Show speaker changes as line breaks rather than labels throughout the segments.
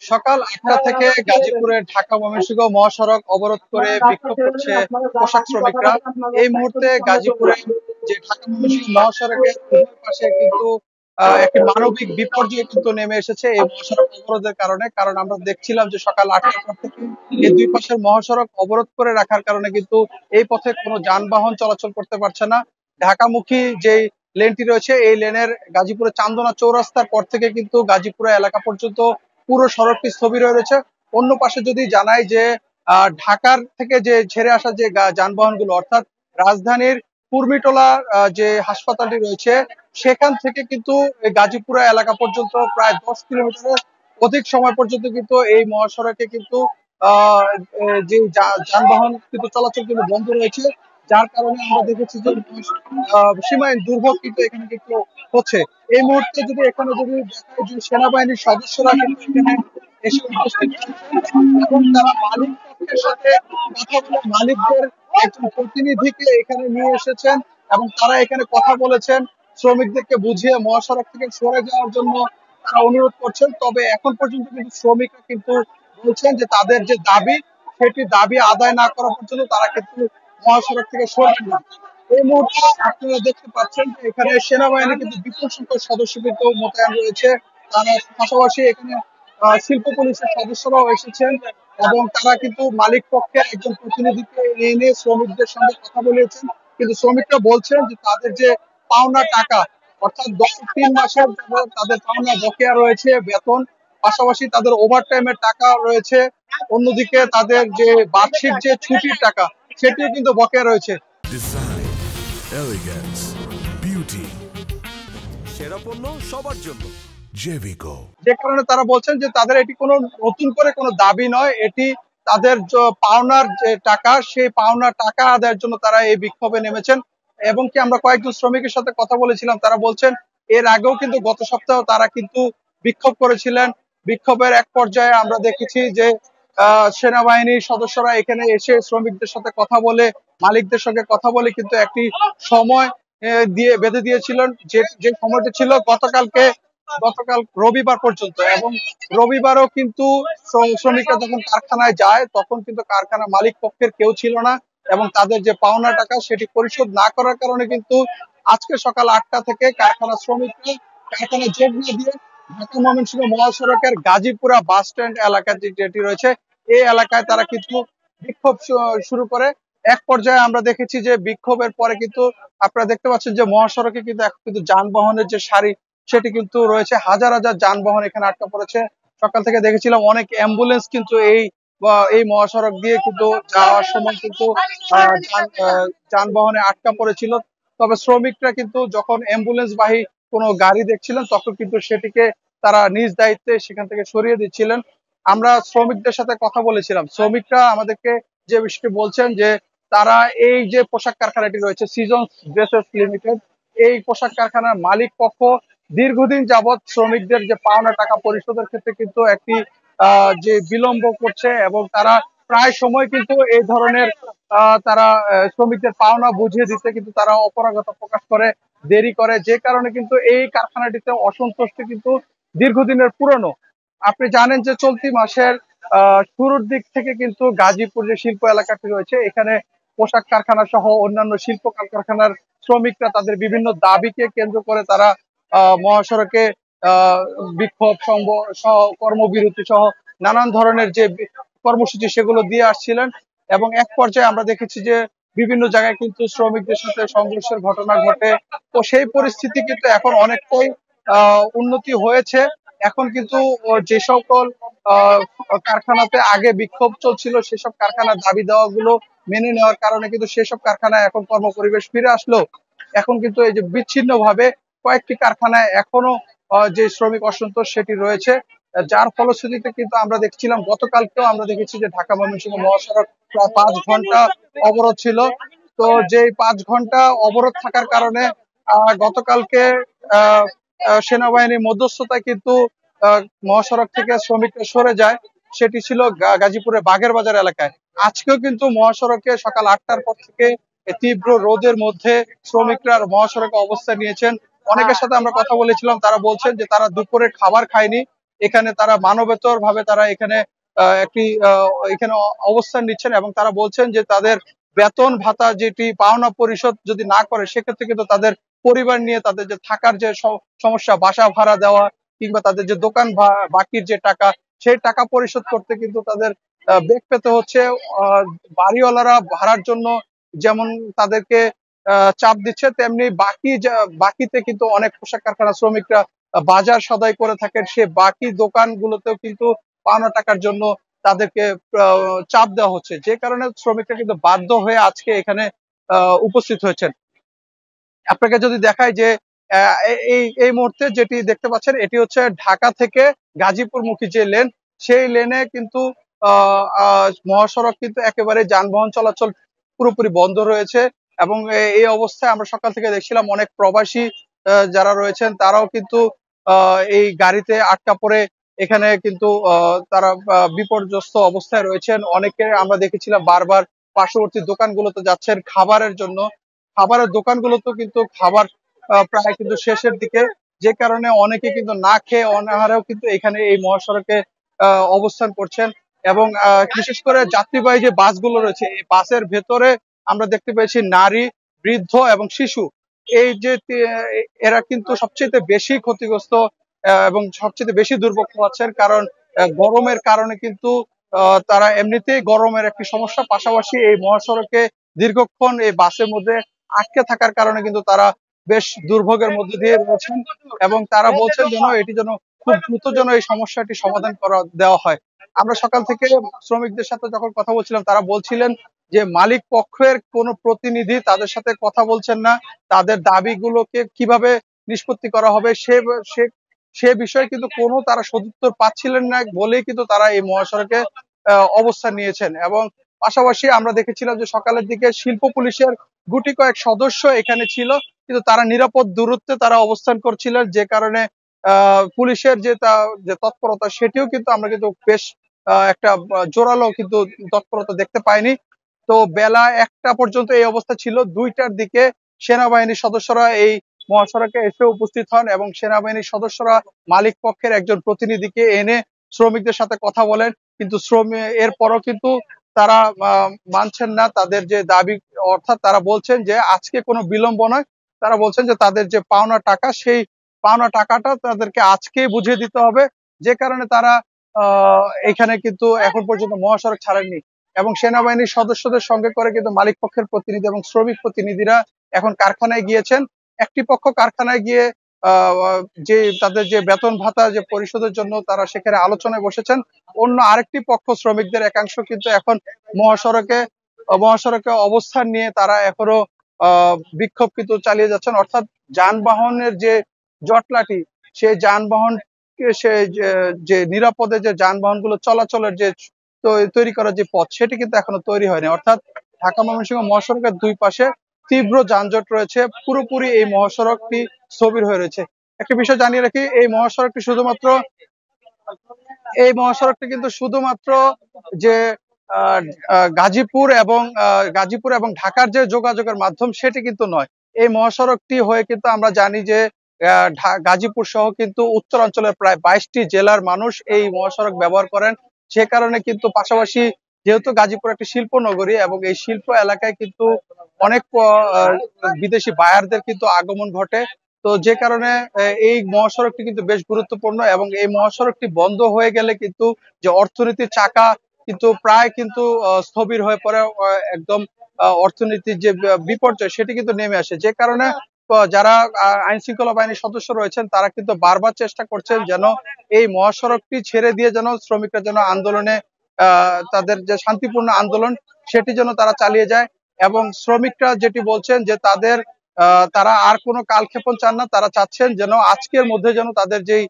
সকাল ৮টা থেকে গাজীপুরের ঢাকা ময়মনসিংহ মহাসড়ক অবরোধ করে বিক্ষোভ করছে পোশাক শ্রমিকরা। এই মুহূর্তে গাজীপুরে যে ঢাকা ময়মনসিংহ মহাসড়কের উভয় পাশে কিন্তু একটি মানবিক বিপর্যয় কিন্তু নেমে এসেছে এই মহাসড়ক অবরোধের কারণে। কারণ আমরা দেখছিলাম যে সকাল ৮টার পর থেকে এই দুই পাশের মহাসড়ক অবরোধ করে রাখার কারণে কিন্তু এই পথে কোনো যানবাহন চলাচল করতে পারছে না। ঢাকামুখী যেই লেনটি রয়েছে এই লেনের গাজীপুরের চান্দনা চৌরাস্তার পর থেকে কিন্তু গাজীপুরা এলাকা পর্যন্ত পুরো সড়কটি স্থবির হয়ে রয়েছে। অন্য পাশে যদি জানাই যে ঢাকার থেকে যে ছেড়ে আসা যে যানবাহনগুলো অর্থাৎ রাজধানীর কুর্মিটোলা যে হাসপাতালটি রয়েছে সেখান থেকে কিন্তু এই গাজীপুরা এলাকা পর্যন্ত প্রায় 10 কিলোমিটারের অধিক সময় পর্যন্ত কিন্তু এই মহাসড়কে কিন্তু আহ যে যানবাহন কিন্তু চলাচল কিন্তু বন্ধ রয়েছে। যার কারণে আমরা দেখেছি যে সীমাহীন দুর্ভোগ কিন্তু এখানে কিন্তু হচ্ছে। এই মুহূর্তে যদি এখানে যদি দেখায় যে সেনাবাহিনীর সদস্যরা কিন্তু এখানে এসে উপস্থিত হয়েছেন এবং তারা মালিক পক্ষের সাথে কথা বলে মালিকদের একজন প্রতিনিধিকে এখানে নিয়ে এসেছেন এবং তারা এখানে কথা বলেছেন শ্রমিকদেরকে বুঝিয়ে মহাসড়ক থেকে সরে যাওয়ার জন্য তারা অনুরোধ করছেন। তবে এখন পর্যন্ত কিন্তু শ্রমিকরা কিন্তু বলছেন যে তাদের যে দাবি সেটি দাবি আদায় না করা পর্যন্ত তারা কিন্তু মহাসড়ক থেকে সরবেন না। এই মুহূর্তে আপনারা দেখতে পাচ্ছেন যে এখানে সেনাবাহিনী কিন্তু বিপুল সংখ্যক সদস্য কিন্তু মোতায়েন রয়েছে। তার পাশাপাশি এখানে শিল্প পুলিশের সদস্যরাও এসেছেন এবং তারা কিন্তু মালিক পক্ষের একজন প্রতিনিধিকে এনে শ্রমিকদের সঙ্গে কথা বলেছেন। কিন্তু শ্রমিকরা বলছেন যে তাদের যে পাওনা টাকা অর্থাৎ 3 মাসের তাদের পাওনা বকেয়া রয়েছে বেতন, পাশাপাশি তাদের ওভারটাইমের টাকা রয়েছে, অন্যদিকে তাদের যে বার্ষিক যে ছুটির টাকা সেটিও কিন্তু বকেয়া রয়েছে।
ডিজাইন, এলিগেন্স, বিউটি, সেরা পণ্য সবার জন্য জেভিকো।
যে কারণে তারা বলছেন যে তাদের এটি কোনো নতুন করে কোনো দাবি নয়, এটি তাদের পাওনার যে টাকা সেই পাওনা টাকা আদায়ের জন্য তারা এই বিক্ষোভে নেমেছেন। এবং কি আমরা কয়েকজন শ্রমিকের সাথে কথা বলেছিলাম, তারা বলছেন এর আগেও কিন্তু গত সপ্তাহ তারা কিন্তু বিক্ষোভ করেছিলেন। বিক্ষোভের এক পর্যায়ে আমরা দেখেছি যে সেনাবাহিনীর সদস্যরা এখানে এসে শ্রমিকদের সাথে কথা বলে মালিকদের সঙ্গে কথা বলে কিন্তু একটি সময় দিয়ে বেঁধে দিয়েছিলেন, যে যে সময়টা ছিল গতকাল রবিবার পর্যন্ত। এবং রবিবারও কিন্তু শ্রমিকরা যখন কারখানায় যায় তখন কিন্তু কারখানা মালিক পক্ষের কেউ ছিল না এবং তাদের যে পাওনা টাকা সেটি পরিশোধ না করার কারণে কিন্তু আজকে সকাল 8টা থেকে কারখানা শ্রমিকরা কারখানায় যোগ না দিয়ে ঢাকা ময়মনসিংহ মহাসড়কের গাজীপুরা বাস স্ট্যান্ড এলাকা যেটি রয়েছে এই এলাকায় তারা কিন্তু বিক্ষোভ শুরু করে। এক পর্যায়ে আমরা দেখেছি যে বিক্ষোভের পরে কিন্তু আপনারা দেখতে পাচ্ছেন যে মহাসড়কে কিন্তু এখন কিন্তু যানবাহনের যে সারি সেটি কিন্তু রয়েছে, হাজার হাজার যানবাহন এখানে আটকা পড়েছে। সকাল থেকে দেখেছিলাম অনেক অ্যাম্বুলেন্স কিন্তু এই মহাসড়ক দিয়ে কিন্তু যাওয়ার সময় কিন্তু যানবাহনে আটকা পড়েছিল। তবে শ্রমিকরা কিন্তু যখন অ্যাম্বুলেন্স বাহী কোনো গাড়ি দেখছিলেন তখন কিন্তু সেটিকে তারা নিজ দায়িত্বে সেখান থেকে সরিয়ে দিচ্ছিলেন। আমরা শ্রমিকদের সাথে কথা বলেছিলাম, শ্রমিকরা আমাদেরকে যে বিষয়টি বলছেন যে তারা এই যে পোশাক কারখানাটি রয়েছে সিজন ড্রেসেস লিমিটেড, এই পোশাক কারখানার মালিক পক্ষ দীর্ঘদিন যাবৎ শ্রমিকদের যে পাওনা টাকা পরিশোধের ক্ষেত্রে কিন্তু একটি যে বিলম্ব করছে এবং তারা প্রায় সময় কিন্তু এই ধরনের তারা শ্রমিকদের পাওনা বুঝিয়ে দিতে কিন্তু তারা অপারগতা প্রকাশ করে, দেরি করে, যে কারণে কিন্তু এই কারখানাটিতে অসন্তুষ্টি কিন্তু দীর্ঘদিনের পুরনো। আপনি জানেন যে চলতি মাসের শুরুর দিক থেকে কিন্তু গাজীপুর যে শিল্প এলাকাটি রয়েছে এখানে পোশাক কারখানা সহ অন্যান্য শিল্প কারখানার শ্রমিকরা তাদের বিভিন্ন দাবিকে কেন্দ্র করে তারা মহাসড়কে আহ বিক্ষোভ সহ কর্মবিরতি সহ নানান ধরনের যে কর্মসূচি সেগুলো দিয়ে আসছিলেন। এবং এক পর্যায়ে আমরা দেখেছি যে বিভিন্ন জায়গায় কিন্তু শ্রমিকদের সাথে সংঘর্ষের ঘটনা ঘটে। তো সেই পরিস্থিতি কিন্তু এখন অনেকটাই উন্নতি হয়েছে। এখন কিন্তু যে সকল আহ কারখানাতে আগে বিক্ষোভ চলছিল সেসব কারখানার দাবি দেওয়া গুলো মেনে নেওয়ার কারণে কিন্তু সেসব কারখানায় এখন কর্মপরিবেশ ফিরে আসলো। এখন কিন্তু এই যে বিচ্ছিন্ন ভাবে কয়েকটি কারখানায় এখনো যে শ্রমিক অসন্তোষ সেটি রয়েছে। যার ফলশ্রুতিতে কিন্তু আমরা দেখছিলাম গতকালকেও আমরা দেখেছি যে ঢাকা ময়মনসিংহ মহাসড়ক প্রায় 5 ঘন্টা অবরোধ ছিল। তো যে 5 ঘন্টা অবরোধ থাকার কারণে গতকালকে আহ সেনাবাহিনীর মধ্যস্থতায় কিন্তু মহাসড়ক থেকে শ্রমিকরা সরে যায়, সেটি ছিল গাজীপুরের বাগের বাজার এলাকায়। আজকেও কিন্তু মহাসড়কে সকাল 8টার পর থেকে তীব্র রোদের মধ্যে শ্রমিকরা মহাসড়কে অবস্থান নিয়েছেন। অনেকের সাথে আমরা কথা বলেছিলাম, তারা বলছেন যে তারা দুপুরে খাবার খায়নি, এখানে তারা মানবেতর ভাবে তারা এখানে একটি এখানে অবস্থান নিচ্ছেন এবং তারা বলছেন যে তাদের বেতন ভাতা যেটি পাওনা পরিশোধ যদি না করে সেক্ষেত্রে কিন্তু তাদের পরিবার নিয়ে তাদের যে থাকার যে সমস্যা, বাসা ভাড়া দেওয়া কিংবা তাদের যে দোকান বাকির যে টাকা, সেই টাকা পরিশোধ করতে কিন্তু তাদের বেগ পেতে হচ্ছে। বাড়িওয়ালারা ভাড়ার জন্য যেমন তাদেরকে চাপ দিচ্ছে, তেমনি বাকিতে কিন্তু অনেক পোশাক কারখানা শ্রমিকরা বাজার সদাই করে থাকেন, সে বাকি দোকানগুলোতেও কিন্তু পাওনা টাকার জন্য তাদেরকে চাপ দেওয়া হচ্ছে, যে কারণে শ্রমিকরা কিন্তু বাধ্য হয়ে আজকে এখানে উপস্থিত হয়েছেন। আপনাকে যদি দেখায় যে এই এই মুহূর্তে যেটি দেখতে পাচ্ছেন এটি হচ্ছে ঢাকা থেকে গাজীপুরমুখী যে লেন, সেই লেনে কিন্তু মহাসড়ক কিন্তু একেবারে যানবাহন চলাচল পুরোপুরি বন্ধ রয়েছে। এবং এই অবস্থায় আমরা সকাল থেকে দেখছিলাম অনেক প্রবাসী যারা রয়েছেন তারাও কিন্তু এই গাড়িতে আটকা পড়ে এখানে কিন্তু তারা বিপর্যস্ত অবস্থায় রয়েছেন। অনেকে আমরা দেখেছিলাম বারবার পার্শ্ববর্তী দোকানগুলোতে যাচ্ছেন খাবারের জন্য। খাবারের দোকানগুলোতেও কিন্তু খাবার প্রায় কিন্তু শেষের দিকে, যে কারণে অনেকে কিন্তু না খেয়ে অনাহারেও কিন্তু এখানে এই মহাসড়কে অবস্থান করছেন। এবং বিশেষ করে যাত্রীবাহী যে বাসগুলো রয়েছে, এই বাসের ভেতরে আমরা দেখতে পেয়েছি নারী, বৃদ্ধ এবং শিশু, এই যে এরা কিন্তু সবচেয়ে বেশি ক্ষতিগ্রস্ত এবং সবচেয়ে বেশি দুর্ভোগ পাচ্ছেন, কারণ গরমের কারণে কিন্তু তারা এমনিতেই গরমের একটি সমস্যা, পাশাপাশি এই মহাসড়কে দীর্ঘক্ষণ এই বাসের মধ্যে আটকে থাকার কারণে কিন্তু তারা বেশ দুর্ভোগের মধ্যে দিয়ে রয়েছেন। এবং তারা বলছেন যেন এটি যেন খুব দ্রুত যেন এই সমস্যাটি সমাধান করা দেওয়া হয়। আমরা সকাল থেকে শ্রমিকদের সাথে যখন কথা বলছিলাম তারা বলছিলেন যে মালিক পক্ষের কোনো প্রতিনিধি তাদের সাথে কথা বলছেন না, তাদের দাবিগুলোকে কিভাবে নিষ্পত্তি করা হবে সে সে বিষয়ে কিন্তু কোনো তারা সদুত্তর পাচ্ছিলেন না বলেই কিন্তু তারা এই মহাসড়কে অবস্থান নিয়েছেন। এবং পাশাপাশি আমরা দেখেছিলাম যে সকালের দিকে শিল্প পুলিশের গুটি কয়েক সদস্য এখানে ছিল, কিন্তু তারা নিরাপদ দূরত্বে তারা অবস্থান করছিলেন, যে কারণে পুলিশের যে তৎপরতা সেটিও কিন্তু আমরা কিন্তু বেশ একটা জোরালো কিন্তু তৎপরতা দেখতে পাইনি। তো বেলা 1টা পর্যন্ত এই অবস্থা ছিল। 2টার দিকে সেনাবাহিনীর সদস্যরা এই মহাসড়কে এসে উপস্থিত হন এবং সেনাবাহিনীর সদস্যরা মালিক পক্ষের একজন প্রতিনিধিকে এনে শ্রমিকদের সাথে কথা বলেন, কিন্তু এরপরও কিন্তু তারা মানছেন না তাদের যে দাবি। অর্থাৎ তারা বলছেন যে আজকে কোনো বিলম্ব নয়, তারা বলছেন যে তাদের যে পাওনা টাকা সেই পাওনা টাকাটা তাদেরকে আজকেই বুঝিয়ে দিতে হবে, যে কারণে তারা এখানে কিন্তু এখন পর্যন্ত মহাসড়ক ছাড়েননি। এবং সেনাবাহিনীর সদস্যদের সঙ্গে করে কিন্তু মালিক পক্ষের প্রতিনিধি এবং শ্রমিক প্রতিনিধিরা এখন কারখানায় গিয়েছেন। একটি পক্ষ কারখানায় গিয়ে যে তাদের যে বেতন ভাতা যে পরিশোধের জন্য তারা সেখানে আলোচনায় বসেছেন। অন্য আরেকটি পক্ষ শ্রমিকদের একাংশ কিন্তু এখন মহাসড়কে মহাসড়কে অবস্থান নিয়ে তারা এখনো বিক্ষোভ কিন্তু চালিয়ে যাচ্ছেন। অর্থাৎ যানবাহনের যে জটলাটি, সেই যানবাহন যে নিরাপদে যে যানবাহনগুলো চলাচলের যে তৈরি করার যে পথ সেটি কিন্তু এখনো তৈরি হয়নি। অর্থাৎ ঢাকা ময়মনসিংহ মহাসড়কের দুই পাশে তীব্র যানজট রয়েছে, পুরোপুরি এই মহাসড়কটি স্থবির হয়ে রয়েছে। একটা বিষয় জানিয়ে রাখি, এই মহাসড়কটি কিন্তু শুধুমাত্র যে গাজীপুর এবং ঢাকার যে যোগাযোগের মাধ্যম সেটি কিন্তু নয়। এই মহাসড়কটি হয়ে কিন্তু আমরা জানি যে গাজীপুর সহ কিন্তু উত্তরাঞ্চলের প্রায় 22টি জেলার মানুষ এই মহাসড়ক ব্যবহার করেন। সে কারণে কিন্তু পাশাপাশি যেহেতু গাজীপুর একটি শিল্প নগরী এবং এই শিল্প এলাকায় কিন্তু অনেক বিদেশি বায়ারদের কিন্তু আগমন ঘটে। তো যে কারণে এই মহাসড়কটি কিন্তু বেশ গুরুত্বপূর্ণ এবং এই মহাসড়কটি বন্ধ হয়ে গেলে কিন্তু যে অর্থনীতির চাকা কিন্তু প্রায় কিন্তু স্থবির হয়ে পড়ে, একদম অর্থনীতির যে বিপর্যয় সেটি কিন্তু নেমে আসে। যে কারণে যারা আইন শৃঙ্খলা বাহিনীর সদস্য রয়েছেন তারা কিন্তু বারবার চেষ্টা করছেন যেন এই মহাসড়কটি ছেড়ে দিয়ে যেন শ্রমিকরা যেন আন্দোলনে তাদের যে শান্তিপূর্ণ আন্দোলন সেটি যেন তারা চালিয়ে যায়। এবং শ্রমিকরা যেটি বলছেন যে তারা আর কোনো কালক্ষেপণ চান না, তারা চাচ্ছেন যেন আজকের মধ্যে যেন তাদের যেই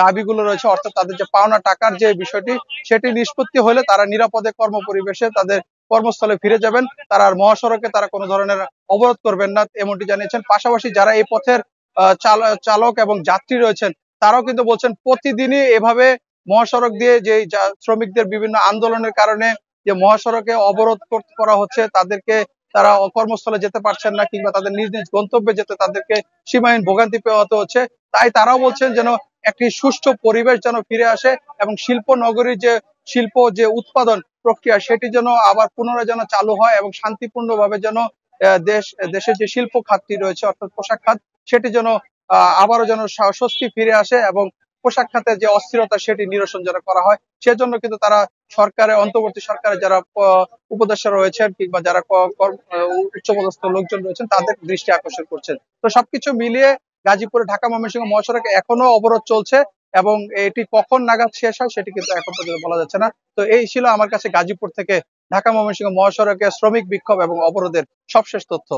দাবিগুলো রয়েছে, অর্থাৎ তাদের যে পাওনা টাকার যে বিষয়টি সেটি নিষ্পত্তি হলে তারা নিরাপদে কর্মপরিবেশে তাদের কর্মস্থলে ফিরে যাবেন। তারা আর মহাসড়কে তারা কোনো ধরনের অবরোধ করবেন না, এমনটি জানিয়েছেন। পাশাপাশি যারা এই পথের চালক এবং যাত্রী রয়েছেন তারাও কিন্তু বলছেন প্রতিদিনই এভাবে মহাসড়ক দিয়ে যে শ্রমিকদের বিভিন্ন আন্দোলনের কারণে যে মহাসড়কে অবরোধ করা হচ্ছে, তাদেরকে তারা কর্মস্থলে যেতে পারছেন না কিংবা তাদের নিজ নিজ গন্তব্যে যেতে তাদেরকে সীমাহীন ভোগান্তি পোহাতে হচ্ছে। তাই তারাও বলছেন যেন একটি সুষ্ঠু পরিবেশ যেন ফিরে আসে এবং শিল্প নগরীর যে উৎপাদন প্রক্রিয়া সেটি যেন আবার পুনরায় যেন চালু হয় এবং শান্তিপূর্ণভাবে যেন দেশের যে শিল্প খাতটি রয়েছে অর্থাৎ পোশাক খাত সেটি যেন আবারও যেন স্বস্তি ফিরে আসে এবং পোশাক খাতের যে অস্থিরতা সেটি নিরসন যেন করা হয়। সেজন্য কিন্তু তারা অন্তর্বর্তী সরকারের যারা উপদেষ্টা রয়েছেন কিংবা যারা উচ্চপদস্থ লোকজন রয়েছেন তাদের দৃষ্টি আকর্ষণ করছেন। তো সবকিছু মিলিয়ে গাজীপুরে ঢাকা ময়মনসিংহ মহাসড়কে এখনো অবরোধ চলছে এবং এটি কখন নাগাদ শেষ হয় সেটি কিন্তু এখন পর্যন্ত বলা যাচ্ছে না। তো এই ছিল আমার কাছে গাজীপুর থেকে ঢাকা ময়মনসিংহ মহাসড়কে শ্রমিক বিক্ষোভ এবং অবরোধের সবশেষ তথ্য।